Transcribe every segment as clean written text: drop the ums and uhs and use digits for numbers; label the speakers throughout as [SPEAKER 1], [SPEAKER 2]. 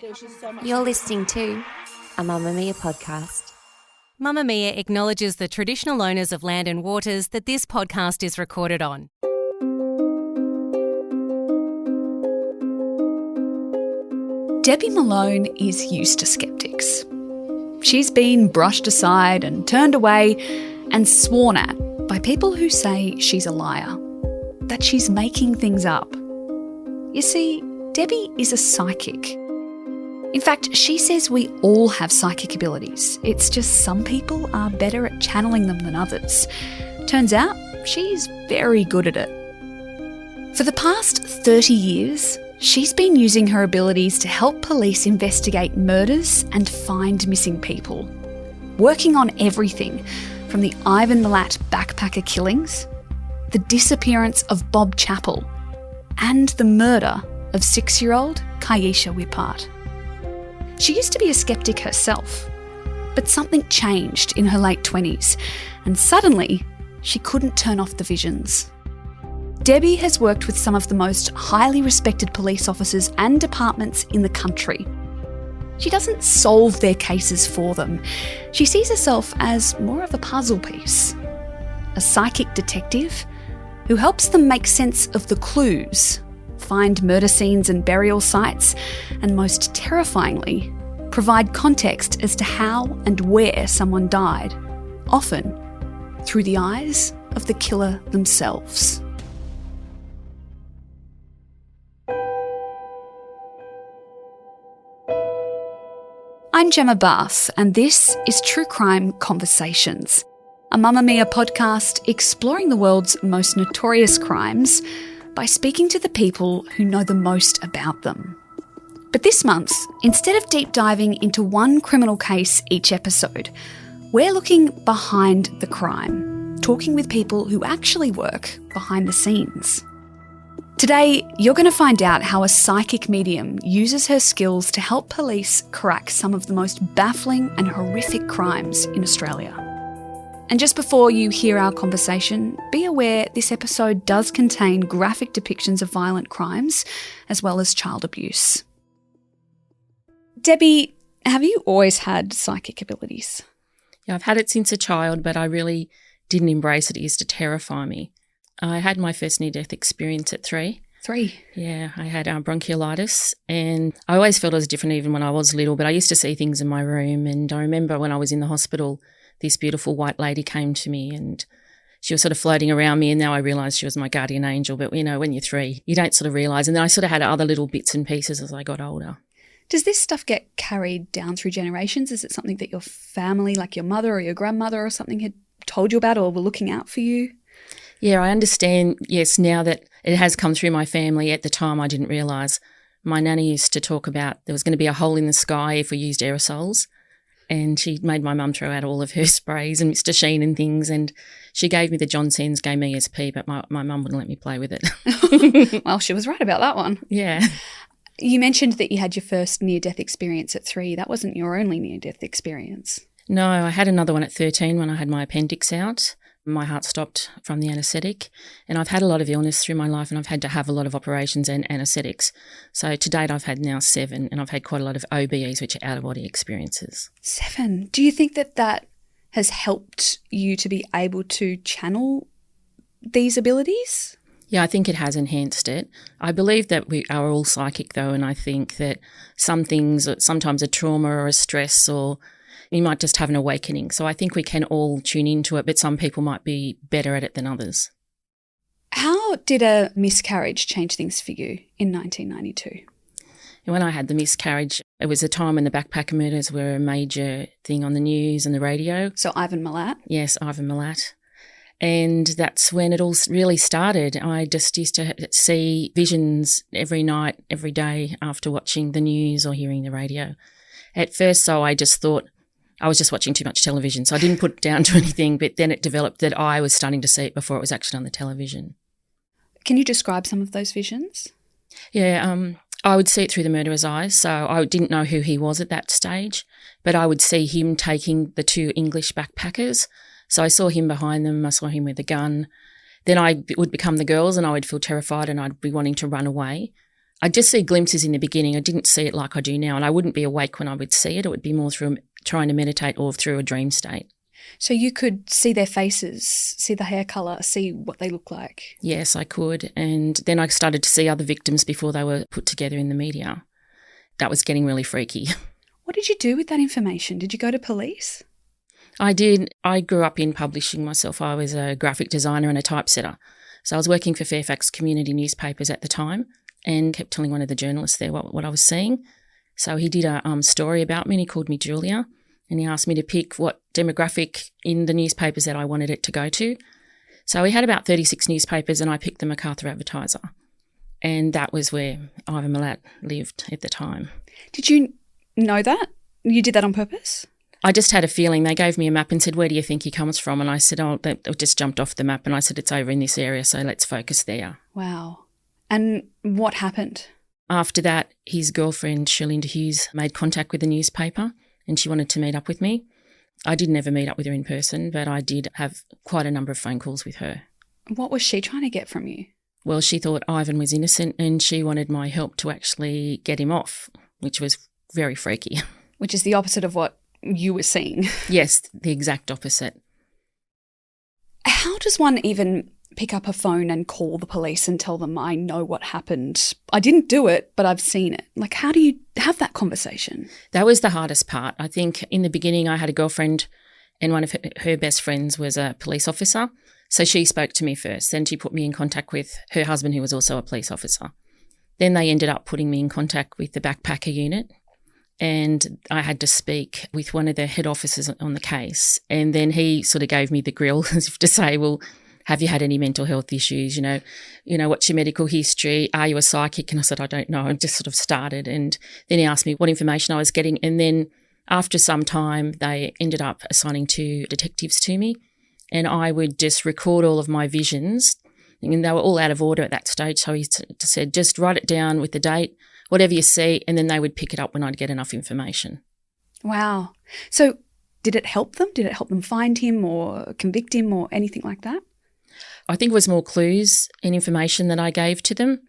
[SPEAKER 1] There's just so much.
[SPEAKER 2] You're listening to a Mamamia podcast.
[SPEAKER 3] Mamamia acknowledges the traditional owners of land and waters that this podcast is recorded on.
[SPEAKER 4] Debbie Malone is used to sceptics. She's been brushed aside and turned away and sworn at by people who say she's a liar, that she's making things up. You see, Debbie is a psychic. In fact, she says we all have psychic abilities. It's just some people are better at channeling them than others. Turns out, she's very good at it. For the past 30 years, she's been using her abilities to help police investigate murders and find missing people. Working on everything from the Ivan Milat backpacker killings, the disappearance of Bob Chappell, and the murder of 6-year-old Keisha Weippeart. She used to be a skeptic herself, but something changed in her late 20s, and suddenly she couldn't turn off the visions. Debbie has worked with some of the most highly respected police officers and departments in the country. She doesn't solve their cases for them. She sees herself as more of a puzzle piece, a psychic detective who helps them make sense of the clues, find murder scenes and burial sites, and most terrifyingly, provide context as to how and where someone died, often through the eyes of the killer themselves. I'm Gemma Bass, and this is True Crime Conversations, a Mamamia podcast exploring the world's most notorious crimes by speaking to the people who know the most about them. But this month, instead of deep diving into one criminal case each episode, we're looking behind the crime, talking with people who actually work behind the scenes. Today, you're going to find out how a psychic medium uses her skills to help police crack some of the most baffling and horrific crimes in Australia. And just before you hear our conversation, be aware this episode does contain graphic depictions of violent crimes, as well as child abuse. Debbie, have you always had psychic abilities?
[SPEAKER 5] Yeah, I've had it since a child, but I really didn't embrace it. It used to terrify me. I had my first near-death experience at 3.
[SPEAKER 4] 3?
[SPEAKER 5] Yeah, I had bronchiolitis, and I always felt I was different even when I was little, but I used to see things in my room, and I remember when I was in the hospital, this beautiful white lady came to me and she was sort of floating around me, and now I realised she was my guardian angel. But, you know, when you're 3, you don't sort of realise. And then I sort of had other little bits and pieces as I got older.
[SPEAKER 4] Does this stuff get carried down through generations? Is it something that your family, like your mother or your grandmother or something, had told you about or were looking out for you?
[SPEAKER 5] Yeah, I understand, yes, now that it has come through my family. At the time I didn't realise. My nanny used to talk about there was going to be a hole in the sky if we used aerosols. And she made my mum throw out all of her sprays and Mr. Sheen and things, and she gave me the Johnson's Game ESP, but my mum wouldn't let me play with it.
[SPEAKER 4] Well, she was right about that one.
[SPEAKER 5] Yeah.
[SPEAKER 4] You mentioned that you had your first near-death experience at 3. That wasn't your only near-death experience.
[SPEAKER 5] No, I had another one at 13 when I had my appendix out. My heart stopped from the anaesthetic, and I've had a lot of illness through my life, and I've had to have a lot of operations and anaesthetics. So to date I've had now 7, and I've had quite a lot of OBEs, which are out-of-body experiences.
[SPEAKER 4] 7. Do you think that has helped you to be able to channel these abilities?
[SPEAKER 5] Yeah, I think it has enhanced it. I believe that we are all psychic though, and I think that some things, sometimes a trauma or a stress, or you might just have an awakening. So I think we can all tune into it, but some people might be better at it than others.
[SPEAKER 4] How did a miscarriage change things for you in 1992?
[SPEAKER 5] When I had the miscarriage, it was a time when the backpacker murders were a major thing on the news and the radio.
[SPEAKER 4] So Ivan Milat?
[SPEAKER 5] Yes, Ivan Milat. And that's when it all really started. I just used to see visions every night, every day after watching the news or hearing the radio. At first, so I just thought I was just watching too much television, so I didn't put it down to anything, but then it developed that I was starting to see it before it was actually on the television.
[SPEAKER 4] Can you describe some of those visions?
[SPEAKER 5] Yeah, I would see it through the murderer's eyes, so I didn't know who he was at that stage, but I would see him taking the 2 English backpackers. So I saw him behind them, I saw him with a gun. Then I would become the girls and I would feel terrified and I'd be wanting to run away. I just see glimpses in the beginning. I didn't see it like I do now, and I wouldn't be awake when I would see it. It would be more through trying to meditate or through a dream state.
[SPEAKER 4] So you could see their faces, see the hair colour, see what they look like?
[SPEAKER 5] Yes, I could. And then I started to see other victims before they were put together in the media. That was getting really freaky.
[SPEAKER 4] What did you do with that information? Did you go to police?
[SPEAKER 5] I did. I grew up in publishing myself. I was a graphic designer and a typesetter. So I was working for Fairfax community newspapers at the time and kept telling one of the journalists there what I was seeing. So he did a story about me and he called me Julia, and he asked me to pick what demographic in the newspapers that I wanted it to go to. So he had about 36 newspapers and I picked the MacArthur Advertiser. And that was where Ivan Milat lived at the time.
[SPEAKER 4] Did you know that? You did that on purpose?
[SPEAKER 5] I just had a feeling. They gave me a map and said, where do you think he comes from? And I said, it just jumped off the map. And I said, it's over in this area, so let's focus there.
[SPEAKER 4] Wow. And what happened?
[SPEAKER 5] After that, his girlfriend, Sherlinda Hughes, made contact with the newspaper and she wanted to meet up with me. I didn't ever meet up with her in person, but I did have quite a number of phone calls with her.
[SPEAKER 4] What was she trying to get from you?
[SPEAKER 5] Well, she thought Ivan was innocent and she wanted my help to actually get him off, which was very freaky.
[SPEAKER 4] Which is the opposite of what you were seeing.
[SPEAKER 5] Yes, the exact opposite.
[SPEAKER 4] How does one even pick up a phone and call the police and tell them, I know what happened? I didn't do it, but I've seen it. Like, how do you have that conversation?
[SPEAKER 5] That was the hardest part. I think in the beginning I had a girlfriend and one of her best friends was a police officer. So she spoke to me first. Then she put me in contact with her husband, who was also a police officer. Then they ended up putting me in contact with the backpacker unit. And I had to speak with one of the head officers on the case. And then he sort of gave me the grill as if to say, well, have you had any mental health issues? You know, what's your medical history? Are you a psychic? And I said, I don't know. I just sort of started. And then he asked me what information I was getting. And then after some time, they ended up assigning 2 detectives to me. And I would just record all of my visions. And they were all out of order at that stage. So he said, just write it down with the date, whatever you see, and then they would pick it up when I'd get enough information.
[SPEAKER 4] Wow. So did it help them? Did it help them find him or convict him or anything like that?
[SPEAKER 5] I think it was more clues and information that I gave to them.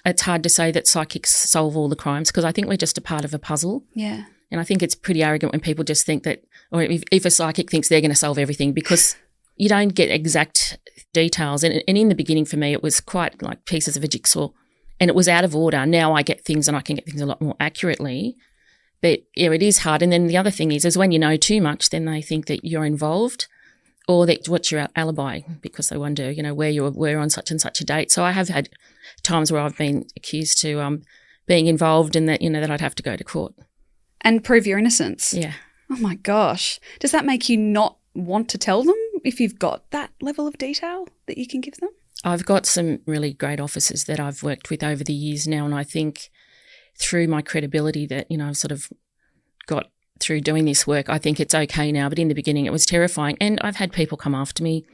[SPEAKER 5] It's hard to say that psychics solve all the crimes because I think we're just a part of a puzzle.
[SPEAKER 4] Yeah.
[SPEAKER 5] And I think it's pretty arrogant when people just think that, or if a psychic thinks they're going to solve everything, because you don't get exact details. And in the beginning for me, it was quite like pieces of a jigsaw. And it was out of order. Now I get things and I can get things a lot more accurately. But, yeah, it is hard. And then the other thing is when you know too much, then they think that you're involved or that what's your alibi because they wonder, where you were on such and such a date. So I have had times where I've been accused to being involved and that, that I'd have to go to court.
[SPEAKER 4] And prove your innocence?
[SPEAKER 5] Yeah.
[SPEAKER 4] Oh, my gosh. Does that make you not want to tell them if you've got that level of detail that you can give them?
[SPEAKER 5] I've got some really great officers that I've worked with over the years now, and I think through my credibility that, I've sort of got through doing this work, I think it's okay now. But in the beginning it was terrifying. And I've had people come after me.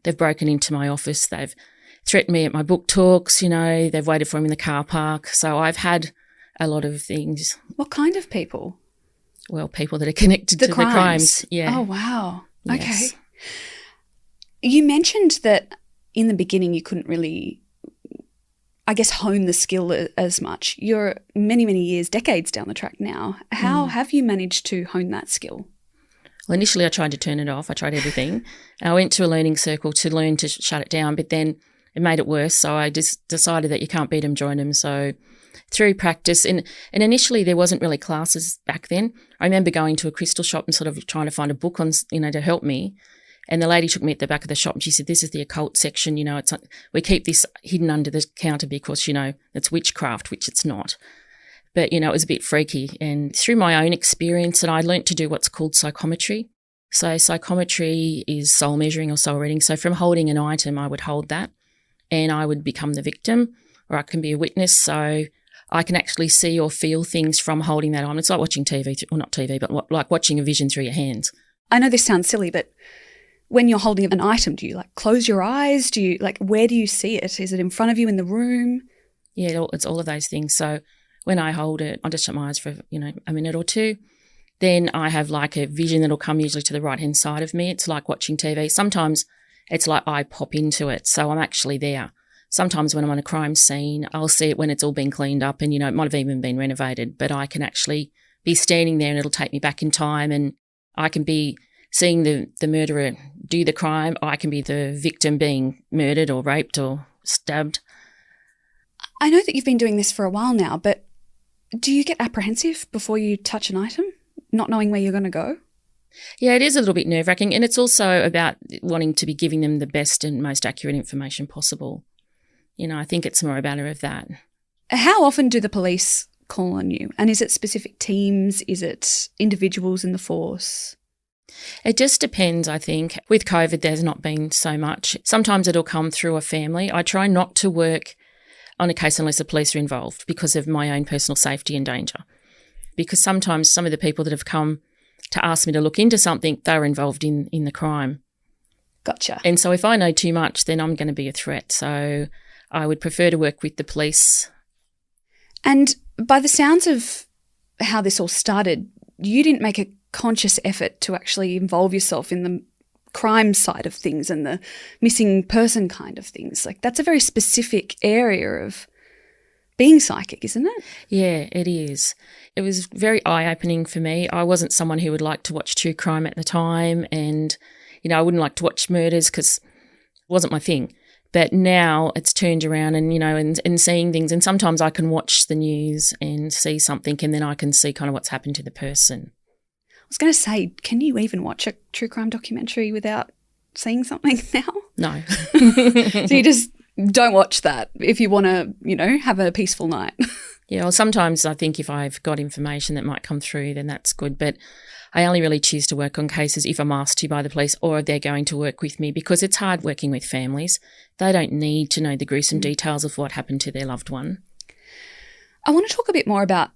[SPEAKER 5] They've broken into my office. They've threatened me at my book talks, they've waited for me in the car park. So I've had a lot of things.
[SPEAKER 4] What kind of people?
[SPEAKER 5] Well, people that are connected to the crimes. Yeah.
[SPEAKER 4] Oh, wow.
[SPEAKER 5] Yes.
[SPEAKER 4] Okay. You mentioned that in the beginning you couldn't really, I guess, hone the skill as much. You're many, many years, decades down the track now. How have you managed to hone that skill?
[SPEAKER 5] Well, initially I tried to turn it off. I tried everything. I went to a learning circle to learn to shut it down, but then it made it worse. So I just decided that you can't beat them, join them. So through practice, and initially there wasn't really classes back then. I remember going to a crystal shop and sort of trying to find a book on, to help me. And the lady took me at the back of the shop and she said, this is the occult section, it's we keep this hidden under the counter because, it's witchcraft, which it's not. But, it was a bit freaky. And through my own experience, and I learnt to do what's called psychometry. So psychometry is soul measuring or soul reading. So from holding an item, I would hold that and I would become the victim or I can be a witness. So I can actually see or feel things from holding that on. It's like watching TV, well, not TV, but like watching a vision through your hands.
[SPEAKER 4] I know this sounds silly, but when you're holding an item, do you close your eyes? Do you where do you see it? Is it in front of you in the room?
[SPEAKER 5] Yeah, it's all of those things. So when I hold it, I'll just shut my eyes for, a minute or two. Then I have a vision that'll come usually to the right-hand side of me. It's like watching TV. Sometimes it's like I pop into it. So I'm actually there. sometimes when I'm on a crime scene, I'll see it when it's all been cleaned up and, it might have even been renovated, but I can actually be standing there and it'll take me back in time and I can be seeing the murderer do the crime. I can be the victim being murdered or raped or stabbed.
[SPEAKER 4] I know that you've been doing this for a while now, but do you get apprehensive before you touch an item, not knowing where you're going to go?
[SPEAKER 5] Yeah, it is a little bit nerve-wracking, and it's also about wanting to be giving them the best and most accurate information possible. I think it's more a matter of that.
[SPEAKER 4] How often do the police call on you? And is it specific teams? Is it individuals in the force?
[SPEAKER 5] It just depends, I think. With COVID, there's not been so much. Sometimes it'll come through a family. I try not to work on a case unless the police are involved because of my own personal safety and danger. Because sometimes some of the people that have come to ask me to look into something, they're involved in the crime.
[SPEAKER 4] Gotcha.
[SPEAKER 5] And so if I know too much, then I'm going to be a threat. So I would prefer to work with the police.
[SPEAKER 4] And by the sounds of how this all started, you didn't make a conscious effort to actually involve yourself in the crime side of things and the missing person kind of things. Like, that's a very specific area of being psychic, isn't it?
[SPEAKER 5] Yeah, it is. It was very eye-opening for me. I wasn't someone who would like to watch true crime at the time, and, I wouldn't like to watch murders because it wasn't my thing. But now it's turned around and, and seeing things, and sometimes I can watch the news and see something and then I can see kind of what's happened to the person.
[SPEAKER 4] I was going to say, can you even watch a true crime documentary without seeing something now?
[SPEAKER 5] No.
[SPEAKER 4] So you just don't watch that if you want to, have a peaceful night.
[SPEAKER 5] Yeah, well, sometimes I think if I've got information that might come through, then that's good. But I only really choose to work on cases if I'm asked to by the police or they're going to work with me, because it's hard working with families. They don't need to know the gruesome details of what happened to their loved one.
[SPEAKER 4] I want to talk a bit more about,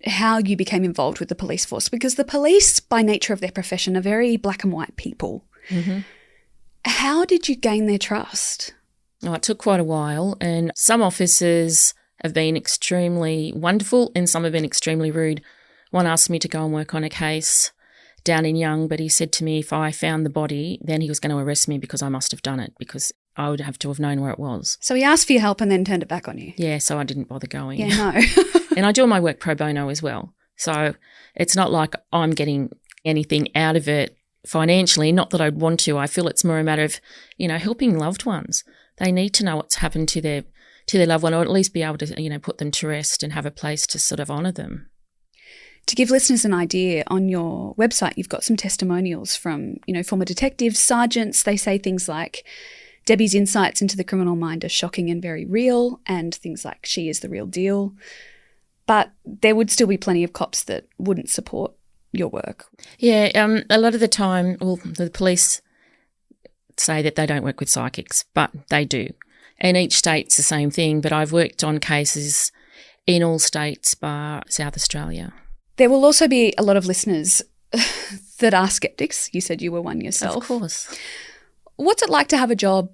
[SPEAKER 4] how you became involved with the police force, because the police, by nature of their profession, are very black and white people. Mm-hmm. How did you gain their trust?
[SPEAKER 5] Oh, it took quite a while, and some officers have been extremely wonderful and some have been extremely rude. One asked me to go and work on a case down in Young, but he said to me if I found the body, then he was going to arrest me because I must have done it, because I would have to have known where it was.
[SPEAKER 4] So he asked for your help and then turned it back on you?
[SPEAKER 5] Yeah, so I didn't bother going.
[SPEAKER 4] Yeah, no.
[SPEAKER 5] And I do all my work pro bono as well. So it's not like I'm getting anything out of it financially, not that I'd want to. I feel it's more a matter of, helping loved ones. They need to know what's happened to their loved one, or at least be able to, put them to rest and have a place to sort of honour them.
[SPEAKER 4] To give listeners an idea, on your website you've got some testimonials from, former detectives, sergeants. They say things like, Debbie's insights into the criminal mind are shocking and very real, and things like, she is the real deal. But there would still be plenty of cops that wouldn't support your work.
[SPEAKER 5] Yeah, a lot of the time, the police say that they don't work with psychics, but they do. And each state's the same thing, but I've worked on cases in all states bar South Australia.
[SPEAKER 4] There will also be a lot of listeners that are sceptics. You said you were one yourself.
[SPEAKER 5] Of course.
[SPEAKER 4] What's it like to have a job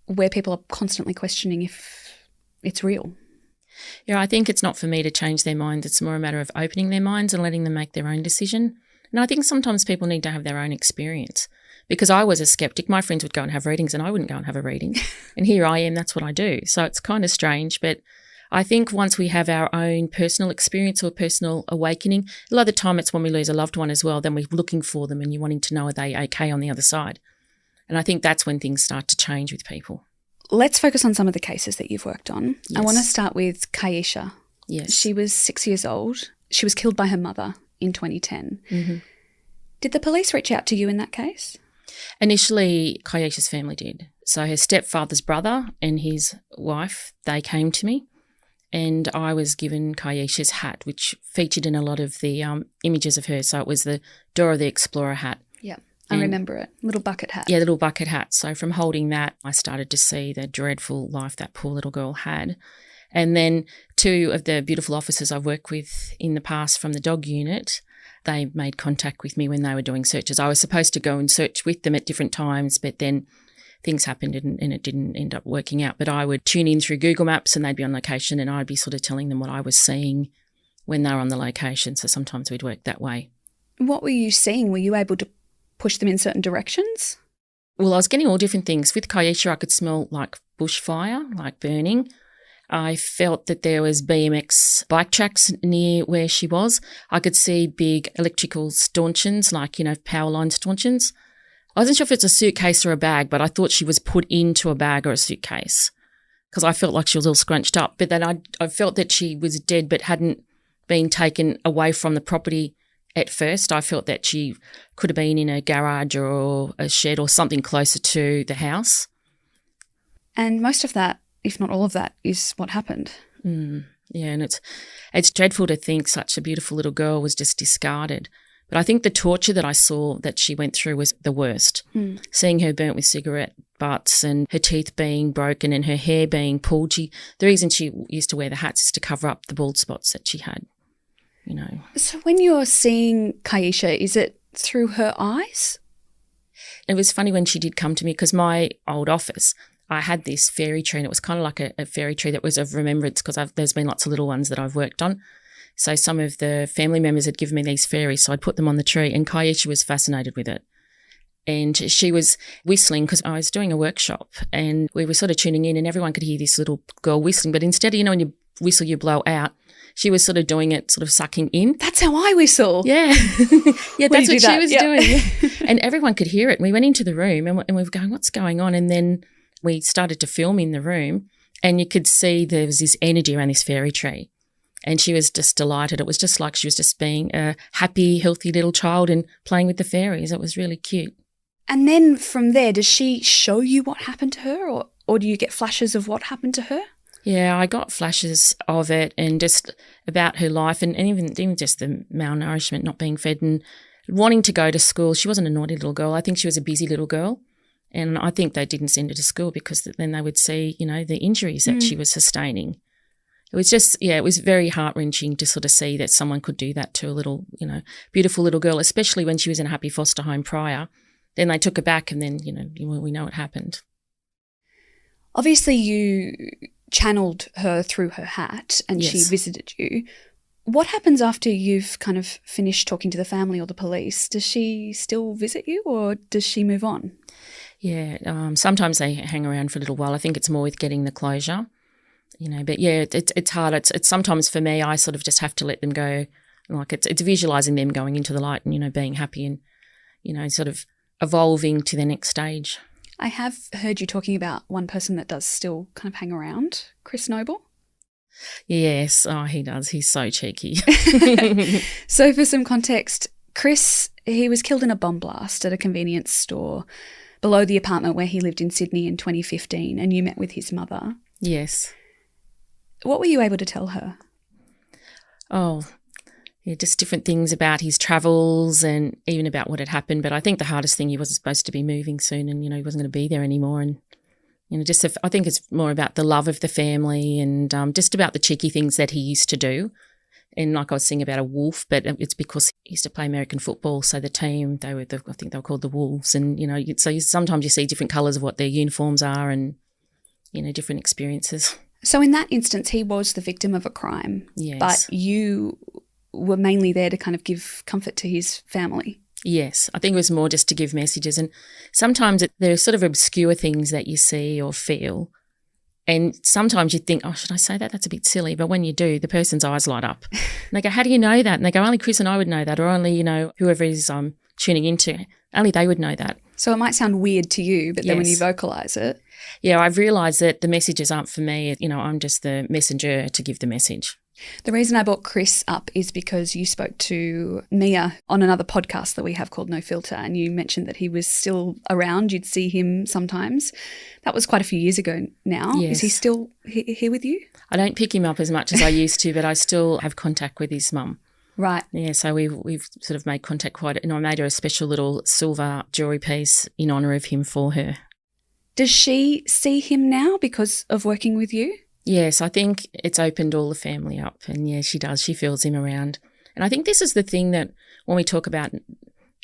[SPEAKER 4] where people are constantly questioning if it's real?
[SPEAKER 5] Yeah, I think it's not for me to change their minds. It's more a matter of opening their minds and letting them make their own decision. And I think sometimes people need to have their own experience, because I was a skeptic. My friends would go and have readings and I wouldn't go and have a reading. And here I am, that's what I do. So it's kind of strange. But I think once we have our own personal experience or personal awakening, a lot of the time it's when we lose a loved one as well, then we're looking for them and you're wanting to know, are they okay on the other side? And I think that's when things start to change with people.
[SPEAKER 4] Let's focus on some of the cases that you've worked on. Yes. I want to start with Keisha.
[SPEAKER 5] Yes.
[SPEAKER 4] She was 6 years old. She was killed by her mother in 2010. Mm-hmm. Did the police reach out to you in that case?
[SPEAKER 5] Initially, Keisha's family did. So her stepfather's brother and his wife, they came to me, and I was given Keisha's hat, which featured in a lot of the images of her. So it was the Dora the Explorer hat.
[SPEAKER 4] Yeah. I remember it. Little bucket hat.
[SPEAKER 5] Yeah, little bucket hat. So from holding that, I started to see the dreadful life that poor little girl had. And then two of the beautiful officers I've worked with in the past from the dog unit, they made contact with me when they were doing searches. I was supposed to go and search with them at different times, but then things happened and it didn't end up working out. But I would tune in through Google Maps and they'd be on location and I'd be sort of telling them what I was seeing when they were on the location. So sometimes we'd work that way.
[SPEAKER 4] What were you seeing? Were you able to push them in certain directions?
[SPEAKER 5] Well, I was getting all different things. With Keisha, I could smell like bushfire, like burning. I felt that there was BMX bike tracks near where she was. I could see big electrical stanchions, like, power line stanchions. I wasn't sure if it's a suitcase or a bag, but I thought she was put into a bag or a suitcase because I felt like she was all scrunched up. But then I felt that she was dead but hadn't been taken away from the property at first. I felt that she could have been in a garage or a shed or something closer to the house.
[SPEAKER 4] And most of that, if not all of that, is what happened.
[SPEAKER 5] Yeah, and it's dreadful to think such a beautiful little girl was just discarded. But I think the torture that I saw that she went through was the worst. Seeing her burnt with cigarette butts and her teeth being broken and her hair being pulled. The reason she used to wear the hats is to cover up the bald spots that she had,
[SPEAKER 4] So when you're seeing Keisha, is it through her eyes?
[SPEAKER 5] It was funny when she did come to me because my old office, I had this fairy tree and it was kind of like a fairy tree that was of remembrance because there's been lots of little ones that I've worked on. So some of the family members had given me these fairies, so I'd put them on the tree, and Keisha was fascinated with it. And she was whistling because I was doing a workshop and we were sort of tuning in and everyone could hear this little girl whistling. But instead of, when you whistle, you blow out, she was sort of doing it, sort of sucking in.
[SPEAKER 4] That's how I whistle.
[SPEAKER 5] Yeah. Yeah, that's what she was doing. Yeah. And everyone could hear it. And we went into the room and we were going, what's going on? And then we started to film in the room and you could see there was this energy around this fairy tree. And she was just delighted. It was just like she was just being a happy, healthy little child and playing with the fairies. It was really cute.
[SPEAKER 4] And then from there, does she show you what happened to her or do you get flashes of what happened to her?
[SPEAKER 5] Yeah, I got flashes of it and just about her life and even just the malnourishment, not being fed and wanting to go to school. She wasn't a naughty little girl. I think she was a busy little girl. And I think they didn't send her to school because then they would see, the injuries that she was sustaining. It was just, it was very heart-wrenching to sort of see that someone could do that to a little, beautiful little girl, especially when she was in a happy foster home prior. Then they took her back and then, we know what happened.
[SPEAKER 4] Obviously you channeled her through her hat and she visited you. What happens after you've kind of finished talking to the family or the police? Does she still visit you or does she move on?
[SPEAKER 5] Yeah, sometimes they hang around for a little while. I think it's more with getting the closure. But yeah, it's hard. It's sometimes for me, I sort of just have to let them go. Like it's visualising them going into the light and, being happy and, sort of evolving to the next stage.
[SPEAKER 4] I have heard you talking about one person that does still kind of hang around, Chris Noble.
[SPEAKER 5] Yes, he does. He's so cheeky.
[SPEAKER 4] So for some context, Chris, he was killed in a bomb blast at a convenience store below the apartment where he lived in Sydney in 2015 and you met with his mother.
[SPEAKER 5] Yes.
[SPEAKER 4] What were you able to tell her?
[SPEAKER 5] Oh, yeah, just different things about his travels and even about what had happened. But I think the hardest thing, he wasn't supposed to be moving soon and, he wasn't going to be there anymore. And, I think it's more about the love of the family and just about the cheeky things that he used to do. And like I was saying about a wolf, but it's because he used to play American football. So the team, I think they were called the Wolves. And, sometimes you see different colours of what their uniforms are and, different experiences.
[SPEAKER 4] So in that instance, he was the victim of a crime.
[SPEAKER 5] Yes.
[SPEAKER 4] But you were mainly there to kind of give comfort to his family.
[SPEAKER 5] Yes, I think it was more just to give messages. And sometimes there are sort of obscure things that you see or feel. And sometimes you think, oh, should I say that? That's a bit silly. But when you do, the person's eyes light up. And they go, how do you know that? And they go, only Chris and I would know that, or only, whoever it is I'm tuning into, only they would know that.
[SPEAKER 4] So it might sound weird to you, but then when you vocalise it.
[SPEAKER 5] Yeah, I've realised that the messages aren't for me. I'm just the messenger to give the message.
[SPEAKER 4] The reason I brought Chris up is because you spoke to Mia on another podcast that we have called No Filter, and you mentioned that he was still around. You'd see him sometimes. That was quite a few years ago now.
[SPEAKER 5] Yes.
[SPEAKER 4] Is he still here with you?
[SPEAKER 5] I don't pick him up as much as I used to, but I still have contact with his mum.
[SPEAKER 4] Right.
[SPEAKER 5] Yeah, so we've sort of made contact I made her a special little silver jewellery piece in honour of him for her.
[SPEAKER 4] Does she see him now because of working with you?
[SPEAKER 5] Yes, I think it's opened all the family up and, yeah, she does. She feels him around. And I think this is the thing that when we talk about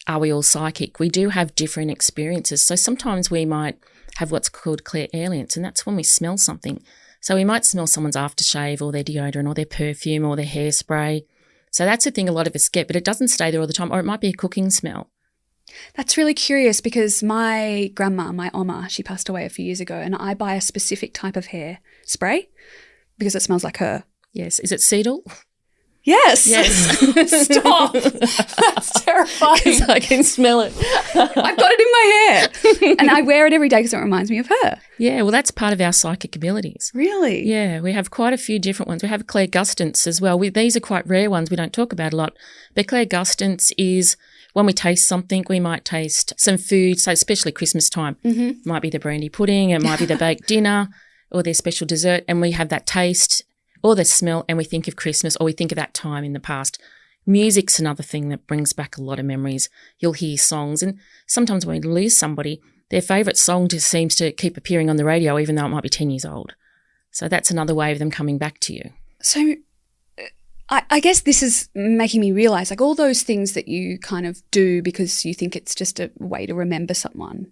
[SPEAKER 5] are we all psychic, we do have different experiences. So sometimes we might have what's called clairalience, and that's when we smell something. So we might smell someone's aftershave or their deodorant or their perfume or their hairspray. So that's the thing a lot of us get, but it doesn't stay there all the time, or it might be a cooking smell.
[SPEAKER 4] That's really curious because my grandma, my Oma, she passed away a few years ago, and I buy a specific type of hair spray because it smells like her.
[SPEAKER 5] Yes. Is it Cedal?
[SPEAKER 4] Yes.
[SPEAKER 5] Yes.
[SPEAKER 4] Stop. That's terrifying.
[SPEAKER 5] Because I can smell it.
[SPEAKER 4] I've got it in my hair. And I wear it every day because it reminds me of her.
[SPEAKER 5] Yeah, well, that's part of our psychic abilities.
[SPEAKER 4] Really?
[SPEAKER 5] Yeah, we have quite a few different ones. We have clairgustance as well. These are quite rare ones we don't talk about a lot. But clairgustance is when we taste something, we might taste some food, so especially Christmas time. Mm-hmm. It might be the brandy pudding, it might be the baked dinner or their special dessert, and we have that taste or the smell, and we think of Christmas or we think of that time in the past. Music's another thing that brings back a lot of memories. You'll hear songs, and sometimes when we lose somebody, their favourite song just seems to keep appearing on the radio even though it might be 10 years old. So that's another way of them coming back to you.
[SPEAKER 4] So I guess this is making me realise, like, all those things that you kind of do because you think it's just a way to remember someone,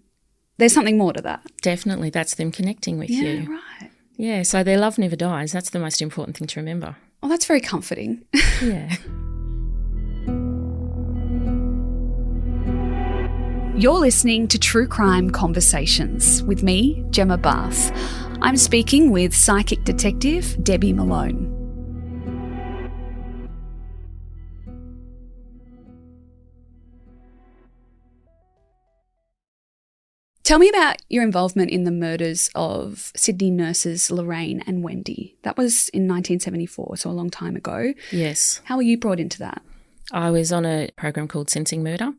[SPEAKER 4] there's something more to that.
[SPEAKER 5] Definitely. That's them connecting with you.
[SPEAKER 4] Yeah, right.
[SPEAKER 5] Yeah, so their love never dies. That's the most important thing to remember.
[SPEAKER 4] Oh, that's very comforting.
[SPEAKER 5] Yeah.
[SPEAKER 4] You're listening to True Crime Conversations with me, Gemma Bath. I'm speaking with psychic detective Debbie Malone. Tell me about your involvement in the murders of Sydney nurses Lorraine and Wendy. That was in 1974, so a long time ago.
[SPEAKER 5] Yes.
[SPEAKER 4] How were you brought into that?
[SPEAKER 5] I was on a program called Sensing Murder,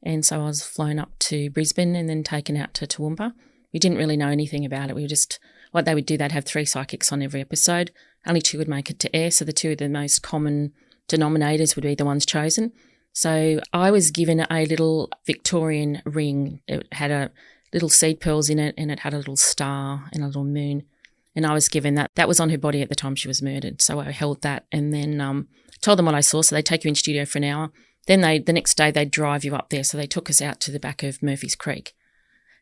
[SPEAKER 5] and so I was flown up to Brisbane and then taken out to Toowoomba. We didn't really know anything about it. We were just, what they would do, they'd have 3 psychics on every episode. Only 2 would make it to air, so the 2 of the most common denominators would be the ones chosen. So I was given a little Victorian ring. It had a little seed pearls in it, and it had a little star and a little moon. And I was given that. That was on her body at the time she was murdered. So I held that and then told them what I saw. So they'd take you in studio for an hour. Then the next day they'd drive you up there. So they took us out to the back of Murphy's Creek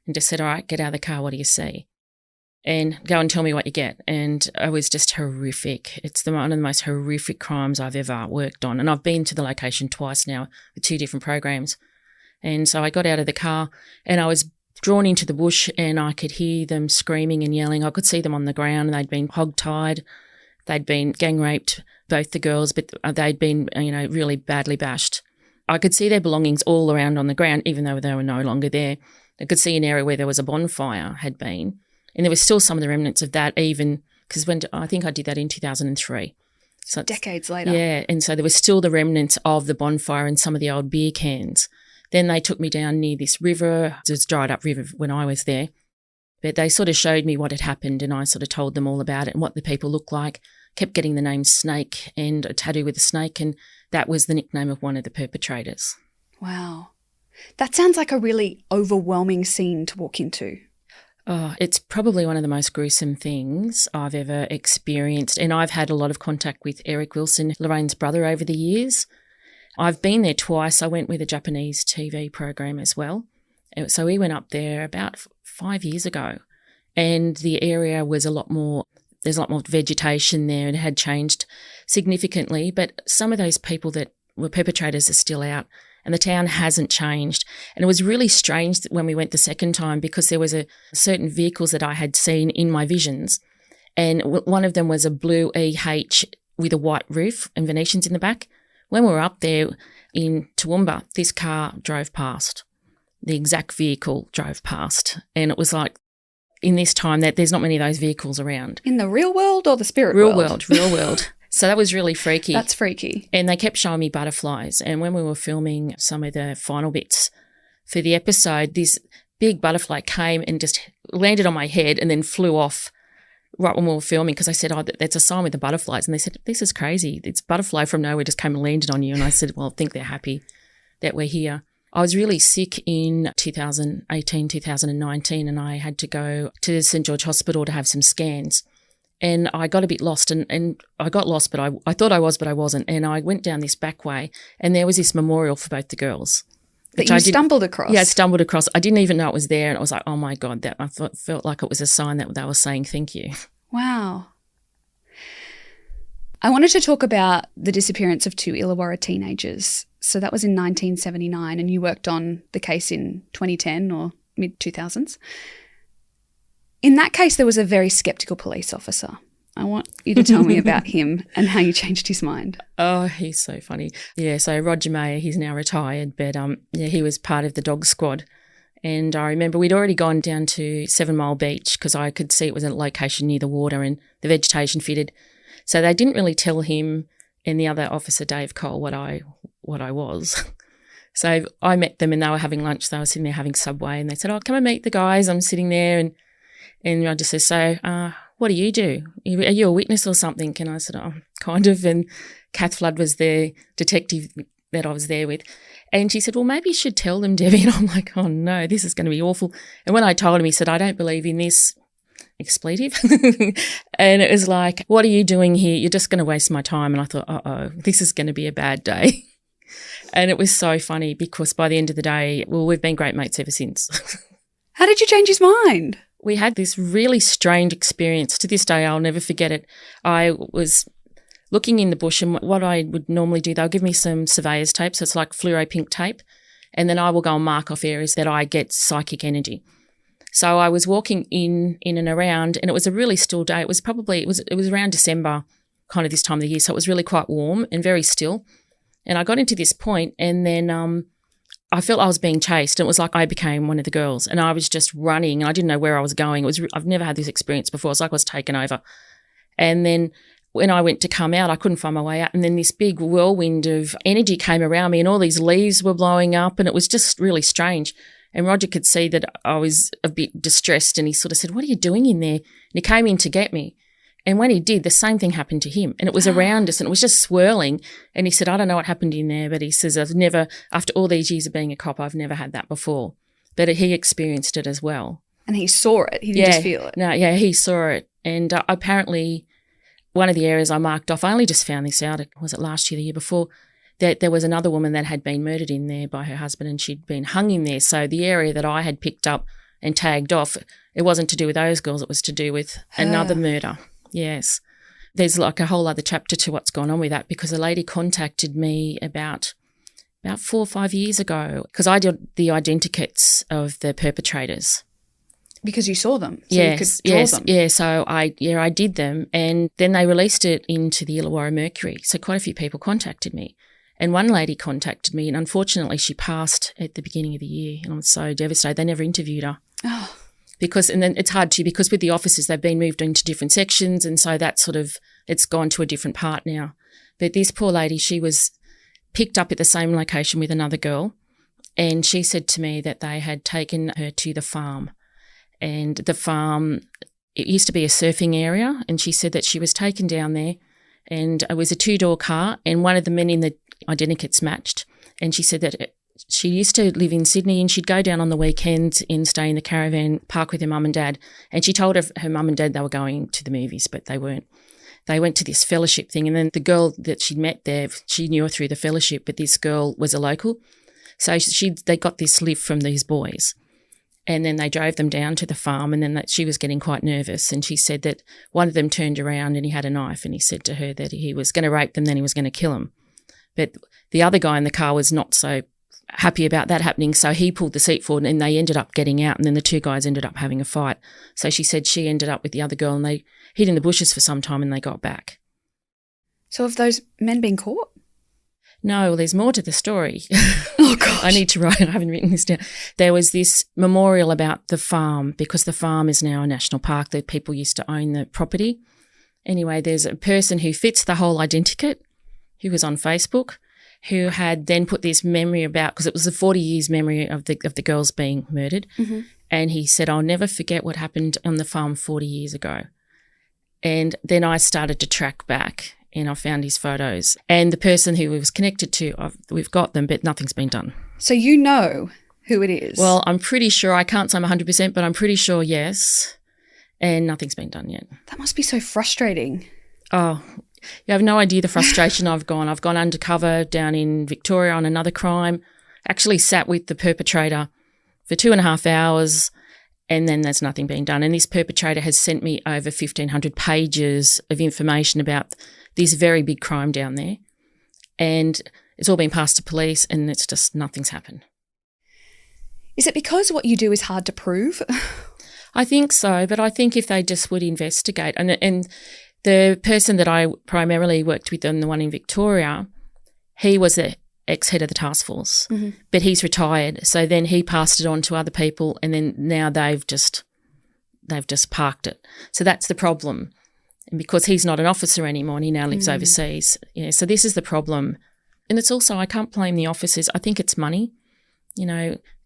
[SPEAKER 5] and just said, all right, get out of the car. What do you see? And go and tell me what you get. And it was just horrific. It's one of the most horrific crimes I've ever worked on. And I've been to the location twice now with 2 different programs. And so I got out of the car and I was drawn into the bush, and I could hear them screaming and yelling. I could see them on the ground, and they'd been hog-tied. They'd been gang raped, both the girls, but they'd been, really badly bashed. I could see their belongings all around on the ground, even though they were no longer there. I could see an area where there was a bonfire had been, and there was still some of the remnants of that, even because I think I did that in 2003. So
[SPEAKER 4] decades later.
[SPEAKER 5] Yeah, and so there was still the remnants of the bonfire and some of the old beer cans. Then they took me down near this river. It was a dried up river when I was there. But they sort of showed me what had happened, and I sort of told them all about it and what the people looked like. Kept getting the name Snake and a tattoo with a snake, and that was the nickname of one of the perpetrators.
[SPEAKER 4] Wow. That sounds like a really overwhelming scene to walk into.
[SPEAKER 5] Oh, it's probably one of the most gruesome things I've ever experienced. And I've had a lot of contact with Eric Wilson, Lorraine's brother, over the years. I've been there twice. I went with a Japanese TV program as well. So we went up there about 5 years ago, and the area was there's a lot more vegetation there, and it had changed significantly. But some of those people that were perpetrators are still out, and the town hasn't changed. And it was really strange when we went the second time, because there was certain vehicles that I had seen in my visions, and one of them was a blue EH with a white roof and Venetians in the back. When we were up there in Toowoomba, this car drove past. The exact vehicle drove past. And it was like, in this time, that there's not many of those vehicles around.
[SPEAKER 4] In the real world or the spirit world?
[SPEAKER 5] Real world. So that was really freaky.
[SPEAKER 4] That's freaky.
[SPEAKER 5] And they kept showing me butterflies. And when we were filming some of the final bits for the episode, this big butterfly came and just landed on my head and then flew off right when we were filming, because I said, that's a sign with the butterflies. And they said, this is crazy. It's a butterfly from nowhere just came and landed on you. And I said, well, I think they're happy that we're here. I was really sick in 2018, 2019, and I had to go to St. George Hospital to have some scans. And I got a bit lost, and I got lost, but I thought I was, but I wasn't. And I went down this back way, and there was this memorial for both the girls.
[SPEAKER 4] That you stumbled across?
[SPEAKER 5] Yeah, I stumbled across. I didn't even know it was there, and I was like, oh, my God, that I felt like it was a sign that they were saying thank you.
[SPEAKER 4] Wow. I wanted to talk about the disappearance of 2 Illawarra teenagers. So that was in 1979, and you worked on the case in 2010 or mid-2000s. In that case, there was a very sceptical police officer. I want you to tell me about him and how you changed his mind.
[SPEAKER 5] Oh, he's so funny. Yeah, so Roger Mayer, he's now retired, but he was part of the dog squad. And I remember we'd already gone down to 7 Mile Beach because I could see it was a location near the water and the vegetation fitted. So they didn't really tell him and the other officer, Dave Cole, what I was. So I met them and they were having lunch. They were sitting there having Subway and they said, oh, come and meet the guys. I'm sitting there and Roger says, so what do you do? Are you a witness or something? And I said, oh, kind of. And Kath Flood was the detective that I was there with. And she said, well, maybe you should tell them, Debbie. And I'm like, oh, no, this is going to be awful. And when I told him, he said, I don't believe in this expletive. And it was like, what are you doing here? You're just going to waste my time. And I thought, uh-oh, this is going to be a bad day. And it was so funny because by the end of the day, well, we've been great mates ever since.
[SPEAKER 4] How did you change his mind?
[SPEAKER 5] We had this really strange experience. To this day, I'll never forget it. I was looking in the bush and what I would normally do, they'll give me some surveyor's tape, so it's like fluoro pink tape, and then I will go and mark off areas that I get psychic energy. So I was walking in and around and it was a really still day. It was around December, kind of this time of the year, so it was really quite warm and very still. And I got into this point and then I felt I was being chased. And it was like I became one of the girls and I was just running and I didn't know where I was going. I've never had this experience before. It's like I was taken over. And then when I went to come out, I couldn't find my way out. And then this big whirlwind of energy came around me and all these leaves were blowing up and it was just really strange. And Roger could see that I was a bit distressed and he sort of said, what are you doing in there? And he came in to get me. And when he did, the same thing happened to him. And it was around us and it was just swirling. And he said, I don't know what happened in there, but he says, after all these years of being a cop, I've never had that before. But he experienced it as well. And
[SPEAKER 4] he saw it. He didn't just feel it.
[SPEAKER 5] No, yeah, he saw it. And apparently one of the areas I marked off, I only just found this out, was it last year, the year before, that there was another woman that had been murdered in there by her husband and she'd been hung in there. So the area that I had picked up and tagged off, it wasn't to do with those girls, it was to do with another murder. Yes. There's like a whole other chapter to what's gone on with that because a lady contacted me about 4 or 5 years ago because I did the identikits of the perpetrators.
[SPEAKER 4] Because you saw them, so
[SPEAKER 5] yes,
[SPEAKER 4] you could draw them.
[SPEAKER 5] Yeah, so I did them and then they released it into the Illawarra Mercury. So quite a few people contacted me. And one lady contacted me and unfortunately she passed at the beginning of the year and I'm so devastated. They never interviewed her.
[SPEAKER 4] Oh.
[SPEAKER 5] And then it's hard to because with the officers they've been moved into different sections and so that it's gone to a different part now. But this poor lady, she was picked up at the same location with another girl and she said to me that they had taken her to the farm. And the farm, it used to be a surfing area and she said that she was taken down there and it was a 2-door car and one of the men in the identikits matched. And she said that she used to live in Sydney and she'd go down on the weekends and stay in the caravan park with her mum and dad. And she told her mum and dad they were going to the movies, but they weren't. They went to this fellowship thing and then the girl that she'd met there, she knew her through the fellowship, but this girl was a local. So they got this lift from these boys. And then they drove them down to the farm and then she was getting quite nervous and she said that one of them turned around and he had a knife and he said to her that he was going to rape them, then he was going to kill them. But the other guy in the car was not so happy about that happening, so he pulled the seat forward and they ended up getting out and then the 2 guys ended up having a fight. So she said she ended up with the other girl and they hid in the bushes for some time and they got back.
[SPEAKER 4] So have those men been caught?
[SPEAKER 5] No, well, there's more to the story.
[SPEAKER 4] Oh, gosh.
[SPEAKER 5] I need to write. I haven't written this down. There was this memorial about the farm because the farm is now a national park that people used to own the property. Anyway, there's a person who fits the whole identikit who was on Facebook who had then put this memory about, because it was a 40 years memory of the girls being murdered. Mm-hmm. And he said, I'll never forget what happened on the farm 40 years ago. And then I started to track back and I found his photos. And the person who he was connected to, we've got them, but nothing's been done.
[SPEAKER 4] So you know who it is?
[SPEAKER 5] Well, I'm pretty sure. I can't say I'm 100%, but I'm pretty sure, yes. And nothing's been done yet.
[SPEAKER 4] That must be so frustrating.
[SPEAKER 5] Oh, you have no idea the frustration I've gone. I've gone undercover down in Victoria on another crime, actually sat with the perpetrator for 2.5 hours, and then there's nothing being done. And this perpetrator has sent me over 1,500 pages of information about this very big crime down there, and it's all been passed to police, and it's just nothing's happened.
[SPEAKER 4] Is it because what you do is hard to prove?
[SPEAKER 5] I think so, but I think if they just would investigate, and the person that I primarily worked with on the one in Victoria, he was the ex-head of the task force, but he's retired. So then he passed it on to other people, and then now they've just parked it. So that's the problem. And because he's not an officer anymore and he now lives overseas. Yeah, so this is the problem. And it's also, I can't blame the officers. I think it's money,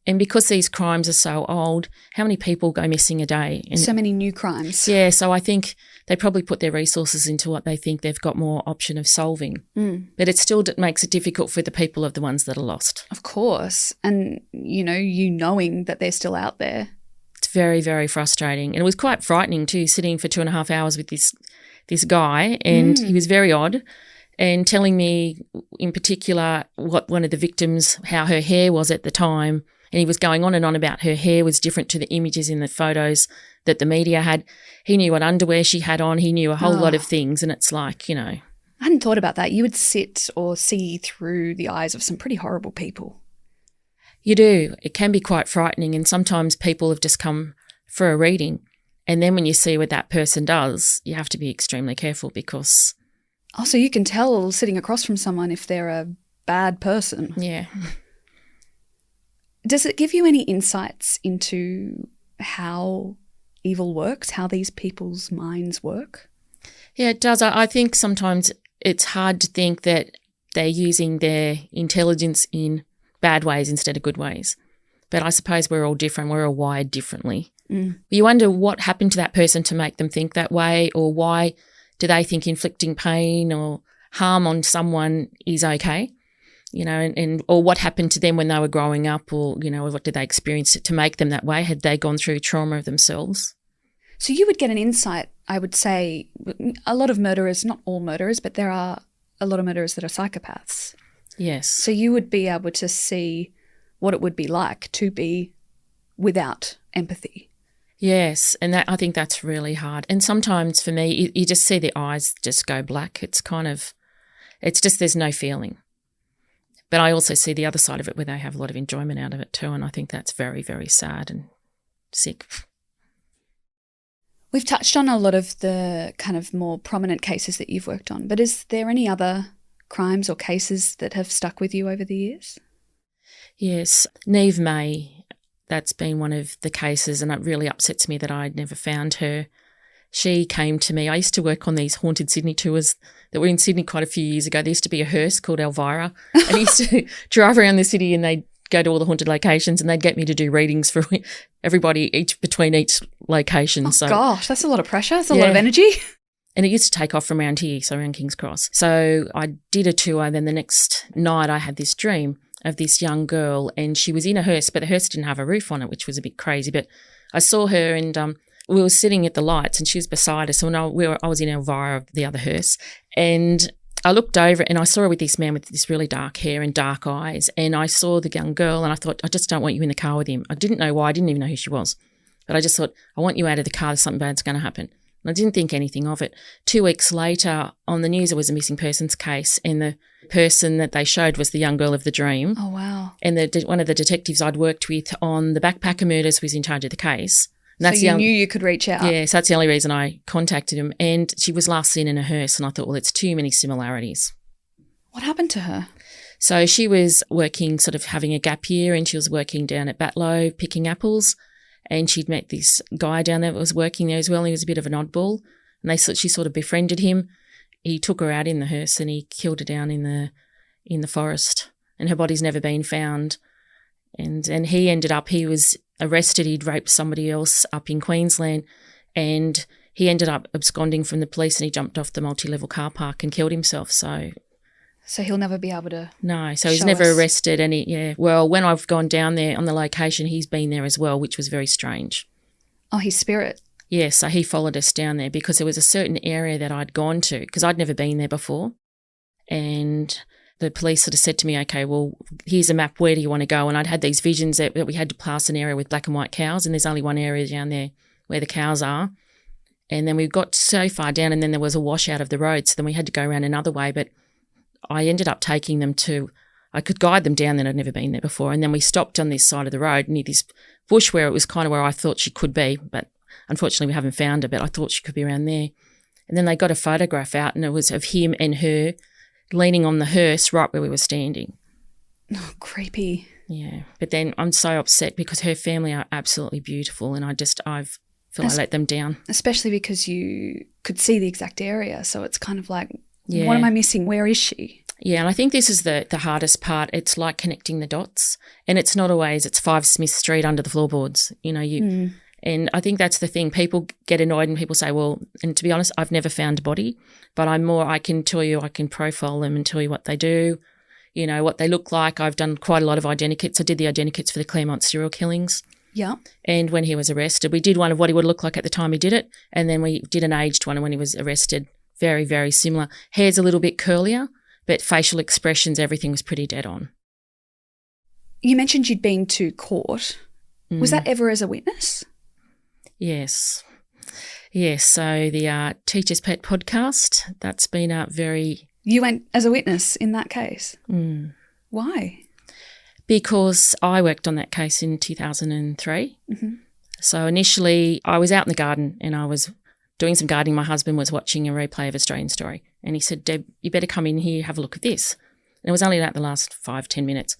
[SPEAKER 5] and because these crimes are so old, how many people go missing a day? And
[SPEAKER 4] so many new crimes.
[SPEAKER 5] Yeah, so I think they probably put their resources into what they think they've got more option of solving. But it still makes it difficult for the people of the ones that are lost.
[SPEAKER 4] Of course. And, you knowing that they're still out there.
[SPEAKER 5] It's very, very frustrating. And it was quite frightening too, sitting for 2.5 hours with this guy, and he was very odd, and telling me in particular what one of the victims, how her hair was at the time. And he was going on and on about her hair was different to the images in the photos that the media had. He knew what underwear she had on. He knew a whole lot of things. And it's like, I
[SPEAKER 4] hadn't thought about that. You would sit or see through the eyes of some pretty horrible people.
[SPEAKER 5] You do. It can be quite frightening. And sometimes people have just come for a reading. And then when you see what that person does, you have to be extremely careful because...
[SPEAKER 4] Oh, so you can tell sitting across from someone if they're a bad person.
[SPEAKER 5] Yeah.
[SPEAKER 4] Does it give you any insights into how evil works, how these people's minds work?
[SPEAKER 5] Yeah, it does. I think sometimes it's hard to think that they're using their intelligence in bad ways instead of good ways. But I suppose we're all different. We're all wired differently. You wonder what happened to that person to make them think that way, or why do they think inflicting pain or harm on someone is okay? Or what happened to them when they were growing up, or, what did they experience to make them that way? Had they gone through trauma themselves?
[SPEAKER 4] So you would get an insight, I would say, a lot of murderers, not all murderers, but there are a lot of murderers that are psychopaths.
[SPEAKER 5] Yes.
[SPEAKER 4] So you would be able to see what it would be like to be without empathy.
[SPEAKER 5] Yes, and I think that's really hard. And sometimes for me, you just see the eyes just go black. It's just there's no feeling. But I also see the other side of it where they have a lot of enjoyment out of it too, and I think that's very, very sad and sick.
[SPEAKER 4] We've touched on a lot of the kind of more prominent cases that you've worked on, but is there any other crimes or cases that have stuck with you over the years?
[SPEAKER 5] Yes, Neve May, that's been one of the cases, and it really upsets me that I'd never found her. She came to me. I used to work on these Haunted Sydney tours that were in Sydney quite a few years ago. There used to be a hearse called Elvira, and I used to drive around the city, and they'd go to all the haunted locations, and they'd get me to do readings for everybody between each location.
[SPEAKER 4] Oh, gosh, that's a lot of pressure. That's a lot of energy.
[SPEAKER 5] And it used to take off from around here, so around King's Cross. So I did a tour, and then the next night I had this dream of this young girl, and she was in a hearse, but the hearse didn't have a roof on it, which was a bit crazy. But I saw her, and we were sitting at the lights, and she was beside us. So I was in Elvira, the other hearse, and I looked over and I saw her with this man with this really dark hair and dark eyes, and I saw the young girl, and I thought, I just don't want you in the car with him. I didn't know why. I didn't even know who she was. But I just thought, I want you out of the car. There's something bad's going to happen. And I didn't think anything of it. 2 weeks later, on the news, there was a missing persons case, and the person that they showed was the young girl of the dream.
[SPEAKER 4] Oh, wow.
[SPEAKER 5] And one of the detectives I'd worked with on the backpacker murders was in charge of the case. And
[SPEAKER 4] that's so you knew you could reach out.
[SPEAKER 5] Yeah, so that's the only reason I contacted him. And she was last seen in a hearse, and I thought, well, it's too many similarities.
[SPEAKER 4] What happened to her?
[SPEAKER 5] So she was working, sort of having a gap year, and she was working down at Batlow picking apples, and she'd met this guy down there that was working there as well, and he was a bit of an oddball, and she sort of befriended him. He took her out in the hearse and he killed her down in the forest, and her body's never been found. And he was arrested. He'd raped somebody else up in Queensland, and he ended up absconding from the police, and he jumped off the multi-level car park and killed himself. So
[SPEAKER 4] he'll never be able to.
[SPEAKER 5] No, so he's never arrested. And when I've gone down there on the location, he's been there as well, which was very strange.
[SPEAKER 4] Oh, his spirit.
[SPEAKER 5] Yeah, so he followed us down there because there was a certain area that I'd gone to because I'd never been there before. And the police sort of said to me, okay, well, here's a map. Where do you want to go? And I'd had these visions that we had to pass an area with black and white cows, and there's only one area down there where the cows are. And then we got so far down and then there was a washout of the road. So then we had to go around another way. But I ended up taking them I could guide them down there. I'd never been there before. And then we stopped on this side of the road near this bush where it was kind of where I thought she could be. But unfortunately, we haven't found her, but I thought she could be around there. And then they got a photograph out and it was of him and her leaning on the hearse right where we were standing.
[SPEAKER 4] Oh, creepy.
[SPEAKER 5] Yeah. But then I'm so upset because her family are absolutely beautiful and I feel I let them down.
[SPEAKER 4] Especially because you could see the exact area. So it's kind of like, what am I missing? Where is she?
[SPEAKER 5] Yeah, and I think this is the hardest part. It's like connecting the dots. And it's not always, it's 5 Smith Street under the floorboards. And I think that's the thing. People get annoyed and people say, well, and to be honest, I've never found a body, but I can tell you, I can profile them and tell you what they do, what they look like. I've done quite a lot of identikits. I did the identikits for the Claremont serial killings.
[SPEAKER 4] Yeah.
[SPEAKER 5] And when he was arrested, we did one of what he would look like at the time he did it. And then we did an aged one when he was arrested. Very, very similar. Hair's a little bit curlier, but facial expressions, everything was pretty dead on.
[SPEAKER 4] You mentioned you'd been to court. Was that ever as a witness?
[SPEAKER 5] Yes. So the Teacher's Pet podcast, that's been very...
[SPEAKER 4] You went as a witness in that case?
[SPEAKER 5] Mm.
[SPEAKER 4] Why?
[SPEAKER 5] Because I worked on that case in 2003.
[SPEAKER 4] Mm-hmm.
[SPEAKER 5] So initially I was out in the garden and I was doing some gardening. My husband was watching a replay of Australian Story and he said, Deb, you better come in here, have a look at this. And it was only about the last 5-10 minutes.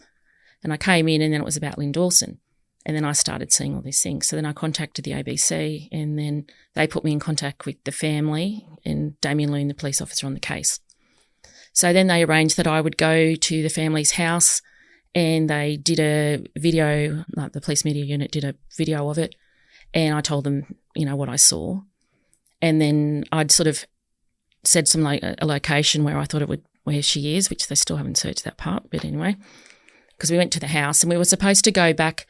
[SPEAKER 5] And I came in and then it was about Lynn Dawson. And then I started seeing all these things. So then I contacted the ABC and then they put me in contact with the family and Damien Loon, the police officer on the case. So then they arranged that I would go to the family's house and they did a video, like the police media unit did a video of it. And I told them, what I saw. And then I'd sort of said some like a location where I thought it would, where she is, which they still haven't searched that part. But anyway, because we went to the house and we were supposed to go back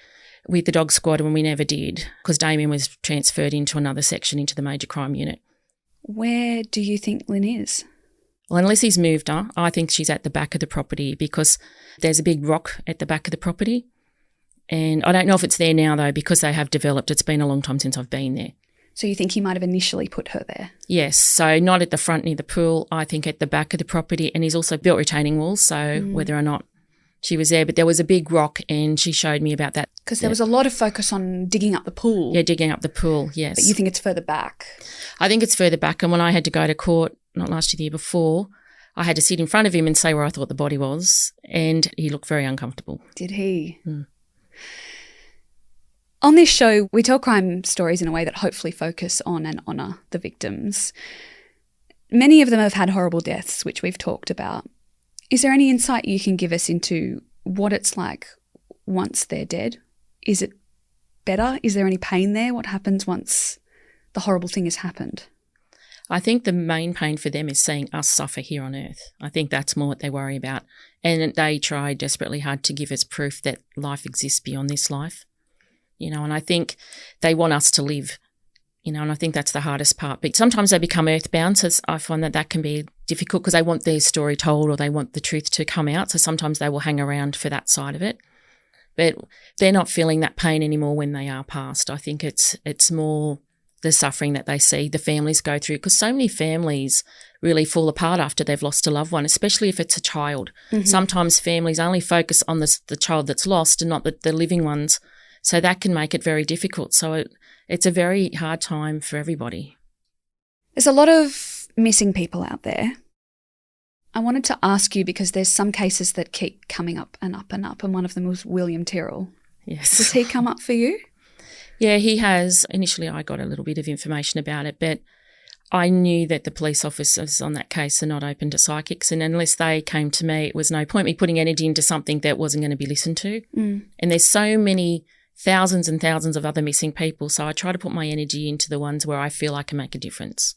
[SPEAKER 5] with the dog squad and we never did because Damien was transferred into another section into the major crime unit.
[SPEAKER 4] Where do you think Lynn is?
[SPEAKER 5] Well, unless he's moved her, I think she's at the back of the property because there's a big rock at the back of the property. And I don't know if it's there now though because they have developed. It's been a long time since I've been there.
[SPEAKER 4] So you think he might have initially put her there?
[SPEAKER 5] Yes. So not at the front near the pool, I think at the back of the property. And he's also built retaining walls. So whether or not she was there, but there was a big rock and she showed me about that.
[SPEAKER 4] Because there was a lot of focus on digging up the pool.
[SPEAKER 5] Yeah, digging up the pool, yes.
[SPEAKER 4] But you think it's further back?
[SPEAKER 5] I think it's further back. And when I had to go to court, not last year, the year before, I had to sit in front of him and say where I thought the body was and he looked very uncomfortable.
[SPEAKER 4] Did he?
[SPEAKER 5] Mm.
[SPEAKER 4] On this show, we tell crime stories in a way that hopefully focus on and honour the victims. Many of them have had horrible deaths, which we've talked about. Is there any insight you can give us into what it's like once they're dead? Is it better? Is there any pain there? What happens once the horrible thing has happened?
[SPEAKER 5] I think the main pain for them is seeing us suffer here on earth. I think that's more what they worry about. And they try desperately hard to give us proof that life exists beyond this life. And I think they want us to live, and I think that's the hardest part. But sometimes they become earthbound, so I find that can be difficult because they want their story told or they want the truth to come out. So sometimes they will hang around for that side of it. But they're not feeling that pain anymore when they are passed. I think it's more the suffering that they see the families go through because so many families really fall apart after they've lost a loved one, especially if it's a child. Mm-hmm. Sometimes families only focus on the child that's lost and not the living ones. So that can make it very difficult. So it's a very hard time for everybody.
[SPEAKER 4] There's a lot of missing people out there. I wanted to ask you because there's some cases that keep coming up and up and up, and one of them was William Tyrrell.
[SPEAKER 5] Yes.
[SPEAKER 4] Does he come up for you?
[SPEAKER 5] Yeah, he has. Initially I got a little bit of information about it, but I knew that the police officers on that case are not open to psychics, and unless they came to me, it was no point me putting energy into something that wasn't going to be listened to.
[SPEAKER 4] Mm.
[SPEAKER 5] And there's so many thousands and thousands of other missing people, so I try to put my energy into the ones where I feel I can make a difference.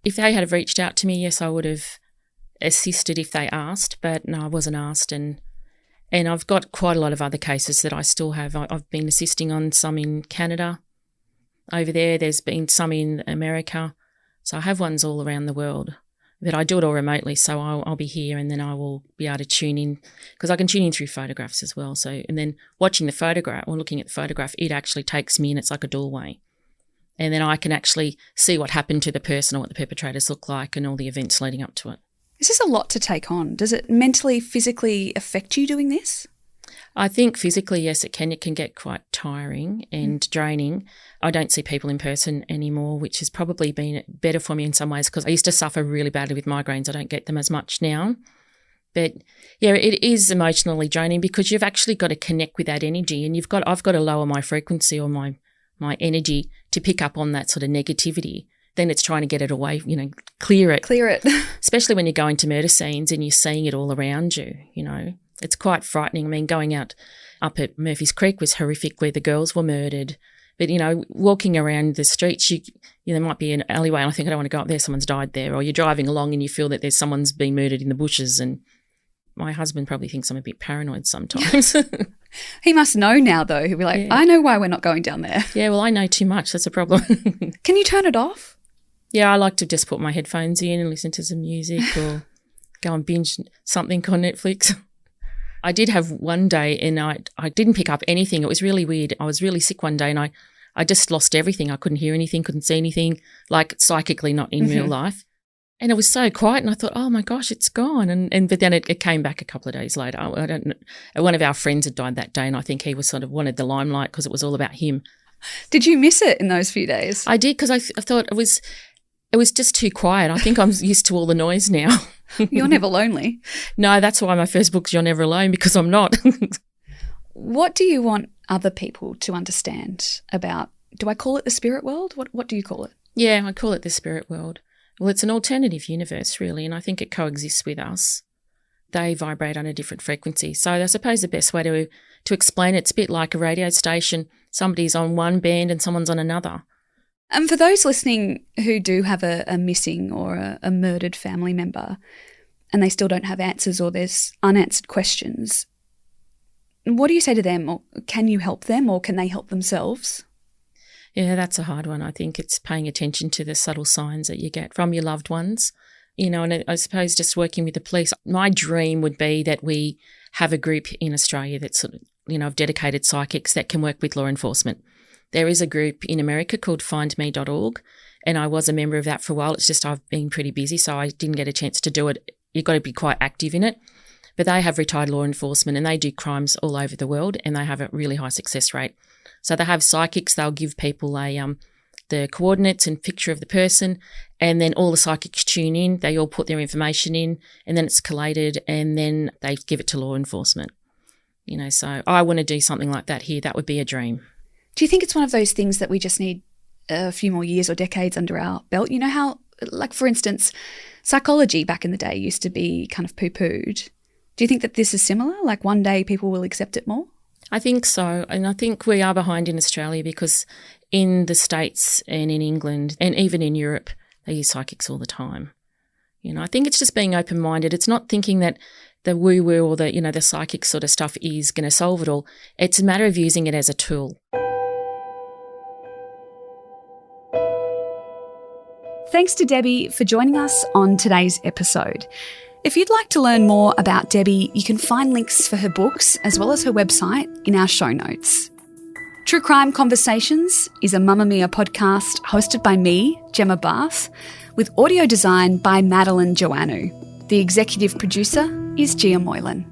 [SPEAKER 5] If they had reached out to me, yes, I would have assisted if they asked, but no, I wasn't asked. And I've got quite a lot of other cases that I still have. I've been assisting on some in Canada. Over there's been some in America. So I have ones all around the world. But I do it all remotely, so I'll be here and then I will be able to tune in because I can tune in through photographs as well. So, and then watching the photograph or looking at the photograph, it actually takes me in. It's like a doorway. And then I can actually see what happened to the person or what the perpetrators look like and all the events leading up to it.
[SPEAKER 4] This is a lot to take on. Does it mentally, physically affect you doing this?
[SPEAKER 5] I think physically, yes, it can. It can get quite tiring and draining. I don't see people in person anymore, which has probably been better for me in some ways because I used to suffer really badly with migraines. I don't get them as much now. But, yeah, it is emotionally draining because you've actually got to connect with that energy and I've got to lower my frequency or my energy to pick up on that sort of negativity. Then it's trying to get it away, clear it.
[SPEAKER 4] Clear it.
[SPEAKER 5] Especially when you're going to murder scenes and you're seeing it all around you, It's quite frightening. I mean, going out up at Murphy's Creek was horrific where the girls were murdered. But, walking around the streets, there might be an alleyway and I think I don't want to go up there, someone's died there. Or you're driving along and you feel that someone's been murdered in the bushes. And my husband probably thinks I'm a bit paranoid sometimes.
[SPEAKER 4] He must know now, though. He'll be like, yeah. I know why we're not going down there.
[SPEAKER 5] Yeah, well, I know too much. That's a problem.
[SPEAKER 4] Can you turn it off?
[SPEAKER 5] Yeah, I like to just put my headphones in and listen to some music or go and binge something on Netflix. I did have one day and I didn't pick up anything. It was really weird. I was really sick one day and I just lost everything. I couldn't hear anything, couldn't see anything, like psychically, not in real life. And it was so quiet and I thought, oh my gosh, it's gone. But then it came back a couple of days later. I don't know. One of our friends had died that day and I think he was sort of wanted the limelight because it was all about him.
[SPEAKER 4] Did you miss it in those few days?
[SPEAKER 5] I did because I thought it was just too quiet. I think I'm used to all the noise now.
[SPEAKER 4] You're never lonely.
[SPEAKER 5] No, that's why my first book's You're Never Alone, because I'm not.
[SPEAKER 4] What do you want other people to understand about, do I call it the spirit world? What do you call it?
[SPEAKER 5] Yeah, I call it the spirit world. Well, it's an alternative universe, really, and I think it coexists with us. They vibrate on a different frequency. So I suppose the best way to explain it's a bit like a radio station. Somebody's on one band and someone's on another.
[SPEAKER 4] And for those listening who do have a missing or a murdered family member and they still don't have answers or there's unanswered questions, what do you say to them? Or can you help them or can they help themselves?
[SPEAKER 5] Yeah, that's a hard one. I think it's paying attention to the subtle signs that you get from your loved ones. And I suppose just working with the police, my dream would be that we have a group in Australia that's sort of, of dedicated psychics that can work with law enforcement. There is a group in America called findme.org, and I was a member of that for a while. It's just I've been pretty busy, so I didn't get a chance to do it. You've got to be quite active in it. But they have retired law enforcement and they do crimes all over the world and they have a really high success rate. So they have psychics. They'll give people the coordinates and picture of the person, and then all the psychics tune in. They all put their information in and then it's collated and then they give it to law enforcement. So I want to do something like that here. That would be a dream.
[SPEAKER 4] Do you think it's one of those things that we just need a few more years or decades under our belt? You know how, like, for instance, psychology back in the day used to be kind of poo-pooed. Do you think that this is similar? Like one day people will accept it more?
[SPEAKER 5] I think so. And I think we are behind in Australia because in the States and in England and even in Europe, they use psychics all the time. I think it's just being open-minded. It's not thinking that the woo-woo or the psychic sort of stuff is going to solve it all. It's a matter of using it as a tool.
[SPEAKER 4] Thanks to Debbie for joining us on today's episode. If you'd like to learn more about Debbie, you can find links for her books as well as her website in our show notes. True Crime Conversations is a Mamamia podcast hosted by me, Gemma Barth, with audio design by Madeline Joannou. The executive producer is Gia Moylan.